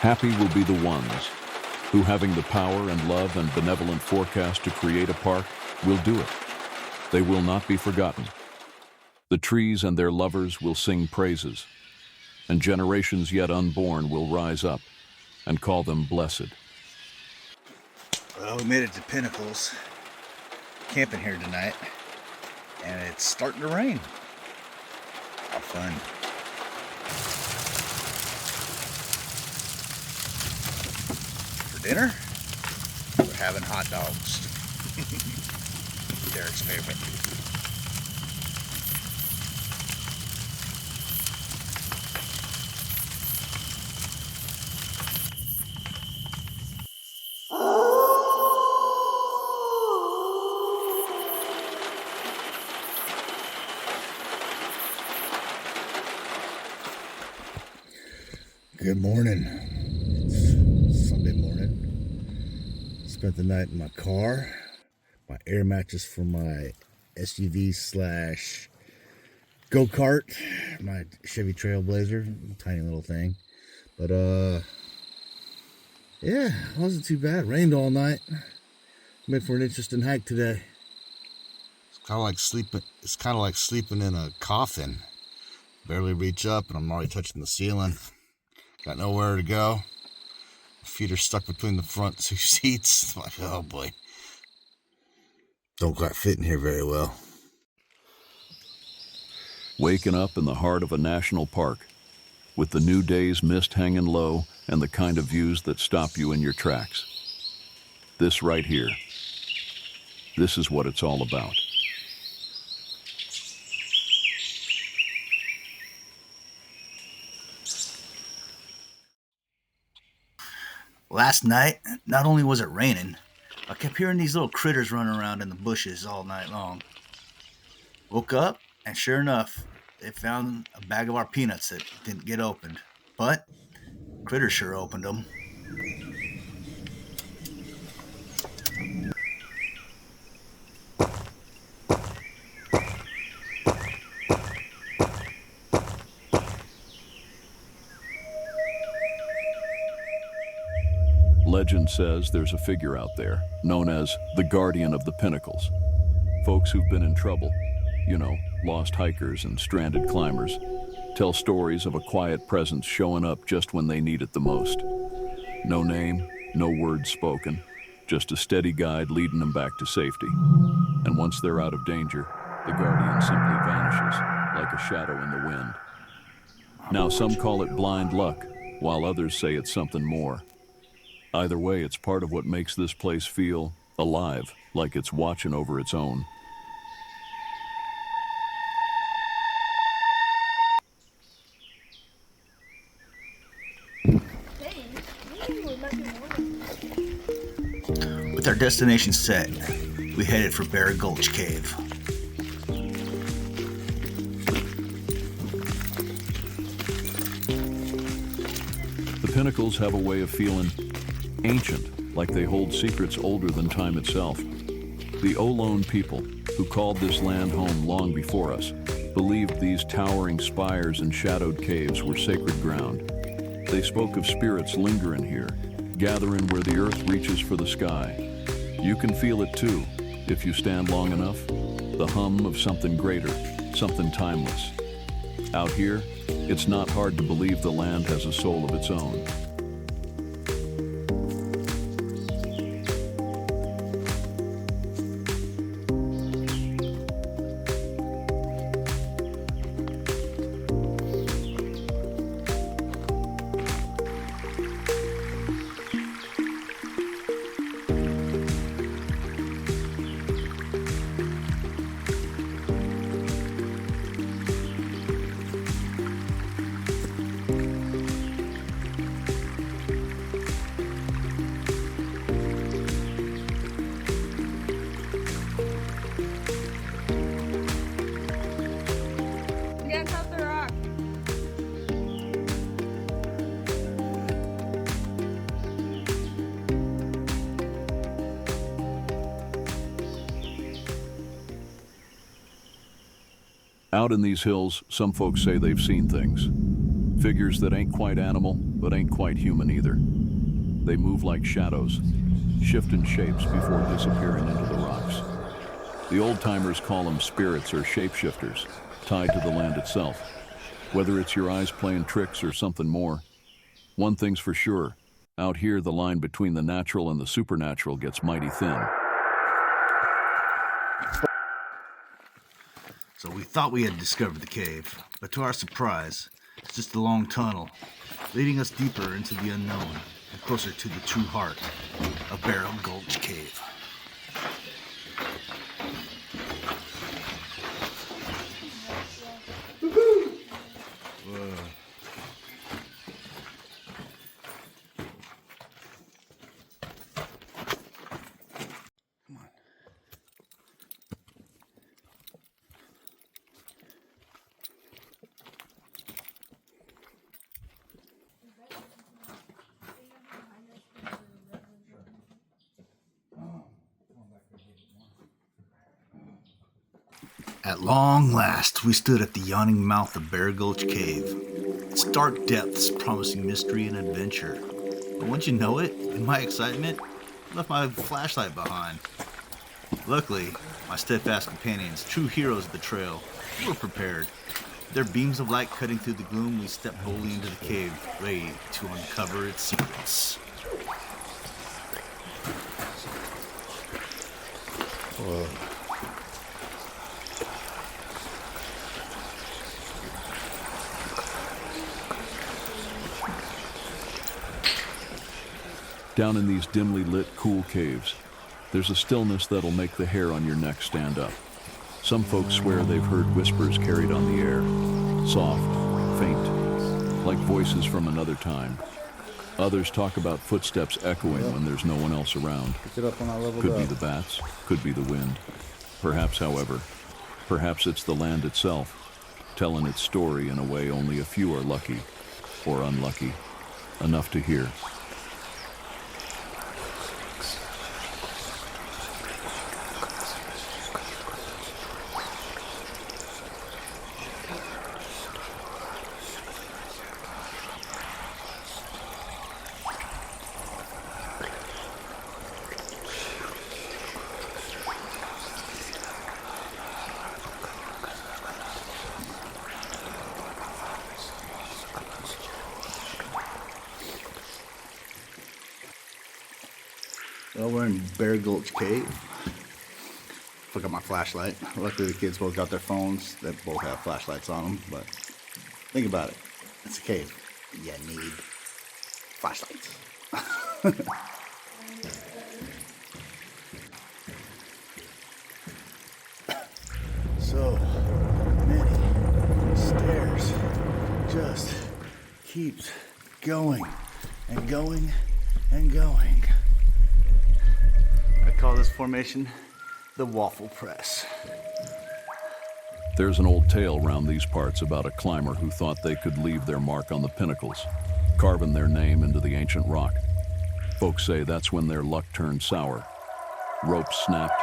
Happy will be the ones who, having the power and love and benevolent forecast to create a park, will do it. They will not be forgotten. The trees and their lovers will sing praises, and generations yet unborn will rise up and call them blessed. Well, we made it to Pinnacles, camping here tonight, and it's starting to rain. How fun. For dinner, we're having hot dogs. Derek's favorite. Good morning. It's Sunday morning. Spent the night in my car. My air mattress for my SUV slash go-kart. My Chevy Trailblazer. Tiny little thing. But, yeah, it wasn't too bad. Rained all night. Made for an interesting hike today. It's kind of like sleeping in a coffin. Barely reach up and I'm already touching the ceiling. Got nowhere to go. My feet are stuck between the front two seats. I'm like, oh boy. Don't quite fit in here very well. Waking up in the heart of a national park, with the new day's mist hanging low and the kind of views that stop you in your tracks. This right here. This is what it's all about. Last night, not only was it raining, I kept hearing these little critters running around in the bushes all night long. Woke up, and sure enough, they found a bag of our peanuts that didn't get opened. But critters sure opened them. Legend says there's a figure out there, known as the Guardian of the Pinnacles. Folks who've been in trouble, lost hikers and stranded climbers, tell stories of a quiet presence showing up just when they need it the most. No name, no words spoken, just a steady guide leading them back to safety. And once they're out of danger, the Guardian simply vanishes, like a shadow in the wind. Now some call it blind luck, while others say it's something more. Either way, it's part of what makes this place feel alive, like it's watching over its own. With our destination set, we headed for Bear Gulch Cave. The Pinnacles have a way of feeling ancient, like they hold secrets older than time itself. The Olone people, who called this land home long before us, believed these towering spires and shadowed caves were sacred ground. They spoke of spirits lingering here, gathering where the earth reaches for the sky. You can feel it too, if you stand long enough, the hum of something greater, something timeless. Out here, it's not hard to believe the land has a soul of its own. Out in these hills, some folks say they've seen things. Figures that ain't quite animal, but ain't quite human either. They move like shadows, shift in shapes before disappearing into the rocks. The old-timers call them spirits or shapeshifters, tied to the land itself. Whether it's your eyes playing tricks or something more, one thing's for sure, out here the line between the natural and the supernatural gets mighty thin. So we thought we had discovered the cave, but to our surprise, it's just a long tunnel, leading us deeper into the unknown and closer to the true heart of Barrel Gulch Cave. Whoa. Come on. At long last, we stood at the yawning mouth of Bear Gulch Cave, its dark depths promising mystery and adventure. But once you know it, in my excitement, I left my flashlight behind. Luckily, my steadfast companions, true heroes of the trail, were prepared. Their beams of light cutting through the gloom, we stepped boldly into the cave, ready to uncover its secrets. Whoa. Down in these dimly lit, cool caves, there's a stillness that'll make the hair on your neck stand up. Some folks swear they've heard whispers carried on the air, soft, faint, like voices from another time. Others talk about footsteps echoing when there's no one else around. Could be the bats, could be the wind. Perhaps, however, perhaps it's the land itself, telling its story in a way only a few are lucky, or unlucky, enough to hear. Well, we're in Bear Gulch Cave. Forgot my flashlight. Luckily, the kids both got their phones. They both have flashlights on them. But think about it. It's a cave. You need flashlights. So many stairs. Just keeps going and going and going. I call this formation the waffle press. There's an old tale round these parts about a climber who thought they could leave their mark on the pinnacles, carving their name into the ancient rock. Folks say that's when their luck turned sour. Ropes snapped,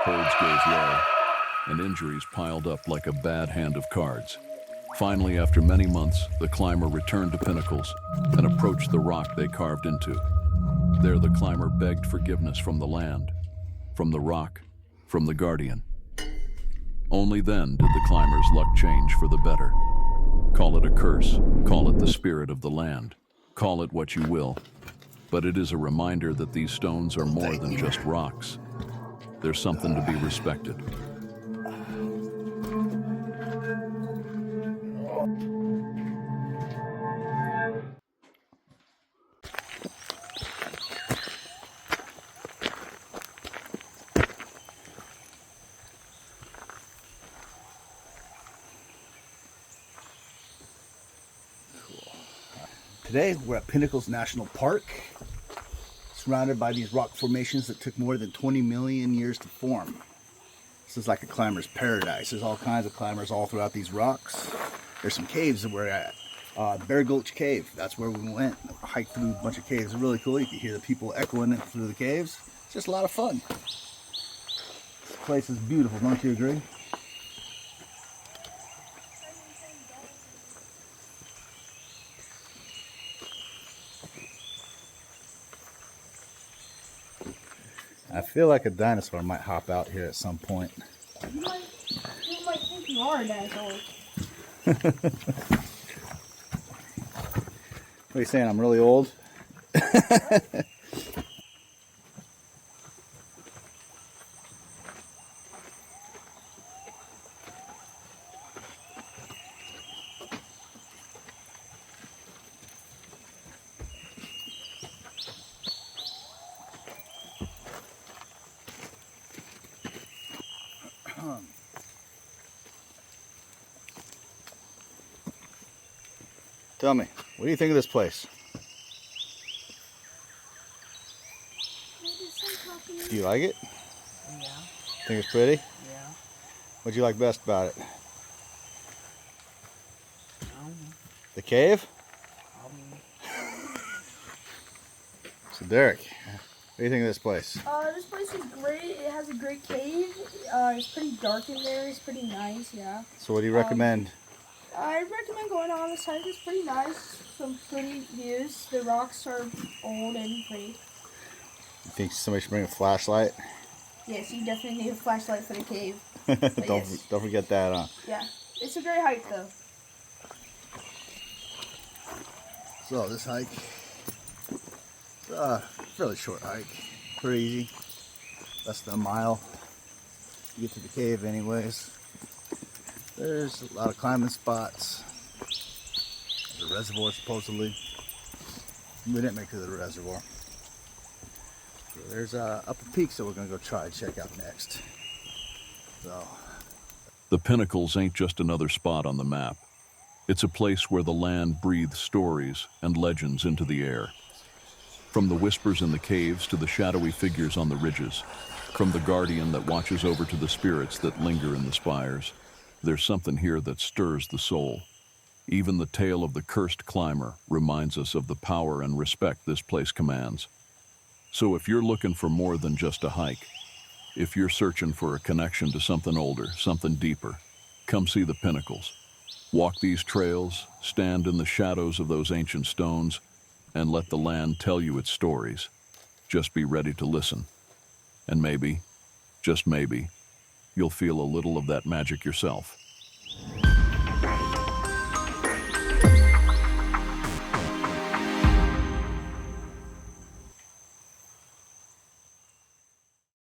holds gave way, and injuries piled up like a bad hand of cards. Finally, after many months, the climber returned to Pinnacles and approached the rock they carved into. There the climber begged forgiveness from the land, from the rock, from the guardian. Only then did the climber's luck change for the better. Call it a curse, call it the spirit of the land, call it what you will, but it is a reminder that these stones are more than just rocks. There's something to be respected. Today, we're at Pinnacles National Park, surrounded by these rock formations that took more than 20 million years to form. This is like a climber's paradise. There's all kinds of climbers all throughout these rocks. There's some caves that we're at. Bear Gulch Cave, that's where we went. Hiked through a bunch of caves. It's really cool. You can hear the people echoing it through the caves. It's just a lot of fun. This place is beautiful, don't you agree? I feel like a dinosaur might hop out here at some point. You might think you are a dinosaur. What are you saying? I'm really old? Tell me, what do you think of this place? Do you like it? Yeah. Think it's pretty? Yeah. What'd you like best about it? I don't know. The cave? So Derek, what do you think of this place? This place is great. It has a great cave. It's pretty dark in there. It's pretty nice, yeah. So what do you recommend? I recommend going on this hike. It's pretty nice. Some pretty views. The rocks are old and pretty. You think somebody should bring a flashlight? Yes, you definitely need a flashlight for the cave. don't forget that, huh? Yeah, it's a great hike though. So this hike, it's a fairly short hike, pretty easy, less than a mile to get to the cave anyways. There's a lot of climbing spots. There's a reservoir supposedly. We didn't make it to the reservoir. So there's Upper Peaks that we're gonna go try and check out next. So The Pinnacles ain't just another spot on the map. It's a place where the land breathes stories and legends into the air. From the whispers in the caves to the shadowy figures on the ridges, from the guardian that watches over to the spirits that linger in the spires, there's something here that stirs the soul. Even the tale of the cursed climber reminds us of the power and respect this place commands. So if you're looking for more than just a hike, if you're searching for a connection to something older, something deeper, come see the Pinnacles. Walk these trails, stand in the shadows of those ancient stones, and let the land tell you its stories. Just be ready to listen. And maybe, just maybe, you'll feel a little of that magic yourself.